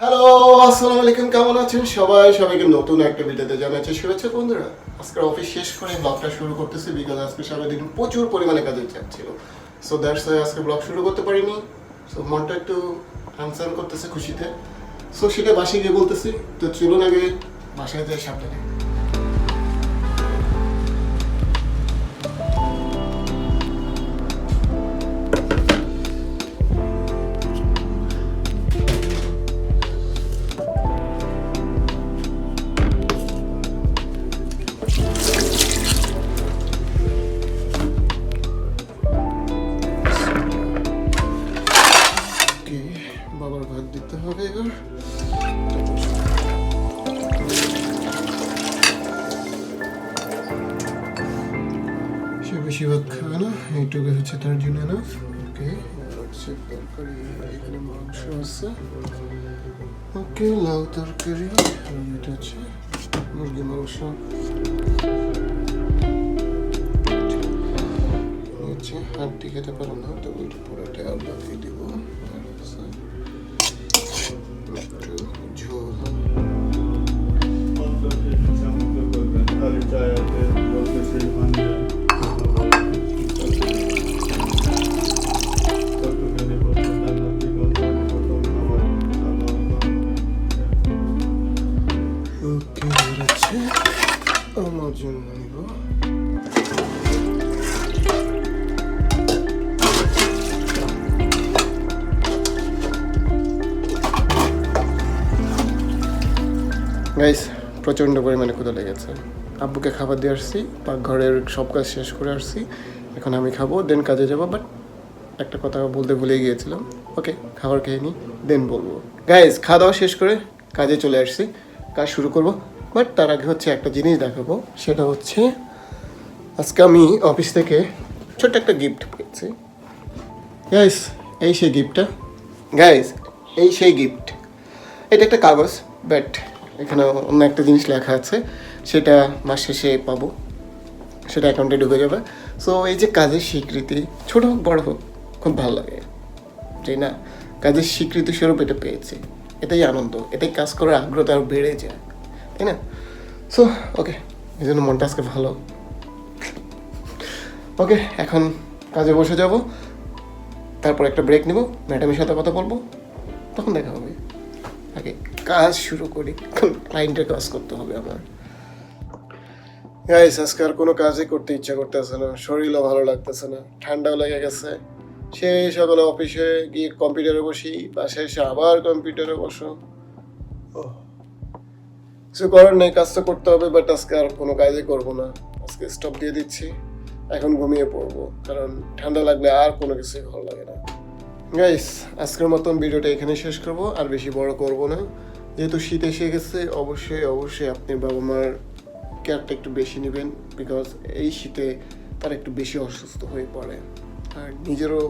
Hello, আসসালামু আলাইকুম। কেমন আছেন সবাই? সবাইকে নতুন একটা ভিডিওতে জানাচ্ছি শুভেচ্ছা বন্ধুরা। আজকে অফিস শেষ করে ব্লগটা শুরু করতেছি বিকজ আজকে সারাদিন প্রচুর পরিমাণে কাজের চাপ ছিল। সো দ্যাটস ওয়াই আজকে ব্লগ শুরু করতে পারিনি। সো মনটা একটু আনসান করতেছে খুশিতে। সো সেটা বাসায় গিয়ে বলতেছি। তো চলুন আগে বাসায় যাই সাবধানে। বাবার ভাত দিতে হবে এবার। সে বেশি ভাত খাবে না, এইটুকু হচ্ছে তার জন্য না। ওকে, হচ্ছে তরকারি, এখানে মাংস আছে। ওকে, লাউ তরকারি, এটা হচ্ছে মুরগি মাংস। হচ্ছে হাড্ডি খেতে পারে না, তো ওইটা পুরোটা আলাদা দিয়ে দিব। ঝোল ওকে, বেরোচ্ছে আমার জন্য নিব। গাইস, প্রচণ্ড পরিমাণে ক্ষুধা লেগেছে। আব্বুকে খাবার দিয়ে আসছি, পাকঘরের সব কাজ শেষ করে আসছি। এখন আমি খাবো, দেন কাজে যাবো। বাট একটা কথা বলতে ভুলে গিয়েছিলাম। ওকে, খাবার খেয়ে নিই, দেন বলবো। গাইস, খাওয়া দাওয়া শেষ করে কাজে চলে আসছি, কাজ শুরু করব। বাট তার আগে হচ্ছে একটা জিনিস দেখাবো, সেটা হচ্ছে আজকে আমি অফিস থেকে ছোট্ট একটা গিফট পেয়েছি। গাইস, এই সেই গিফটটা। গাইস, এই সেই গিফট। এটা একটা কাগজ, বাট এখানে অন্য একটা জিনিস লেখা আছে, সেটা মাস শেষে পাবো, সেটা অ্যাকাউন্টে ঢুকে যাবে। সো এই যে কাজের স্বীকৃতি, ছোটো হোক বড় হোক, খুব ভালো লাগে, তাই না? কাজের স্বীকৃতি স্বরূপ এটা পেয়েছি, এটাই আনন্দ, এটাই কাজ করার আগ্রহটা আরও বেড়ে যায়, তাই না? সো ওকে, এই জন্য মনটা আজকে ভালো। ওকে, এখন কাজে বসে যাব, তারপর একটা ব্রেক নেব, ম্যাডামের সাথে কথা বলবো, তখন দেখা হবে। আগে কাজ শুরু করি, ক্লায়েন্টের কাজ করতে হবে আমার। গাইস, আজকে আর কোনো কাজই করতে ইচ্ছা করতেছে না, শরীরও ভালো লাগতেছে না, ঠান্ডাও লেগে গেছে। সেই সকালে অফিসে গিয়ে কম্পিউটারে বসি, বাসায় এসে আবার কম্পিউটারে বসো। কিছু করার নেই, কাজ তো করতে হবে। বাট আজকে আর কোনো কাজই করবো না, আজকে স্টপ দিয়ে দিচ্ছি। এখন ঘুমিয়ে পড়বো, কারণ ঠান্ডা লাগলে আর কোনো কিছুই ভালো লাগে না। গাইস, আজকের মতন ভিডিওটা এখানে শেষ করব, আর বেশি বড় করব না। যেহেতু শীত এসে গেছে, অবশ্যই আপনি বাবা মার কেয়ারটা একটু বেশি নেবেন, বিকজ এই শীতে তারা একটু বেশি অসুস্থ হয়ে পড়ে। আর নিজেরও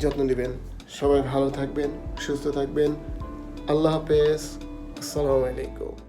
যত্ন নেবেন। সবাই ভালো থাকবেন, সুস্থ থাকবেন। আল্লাহ হাফেজ, আসসালামু আলাইকুম।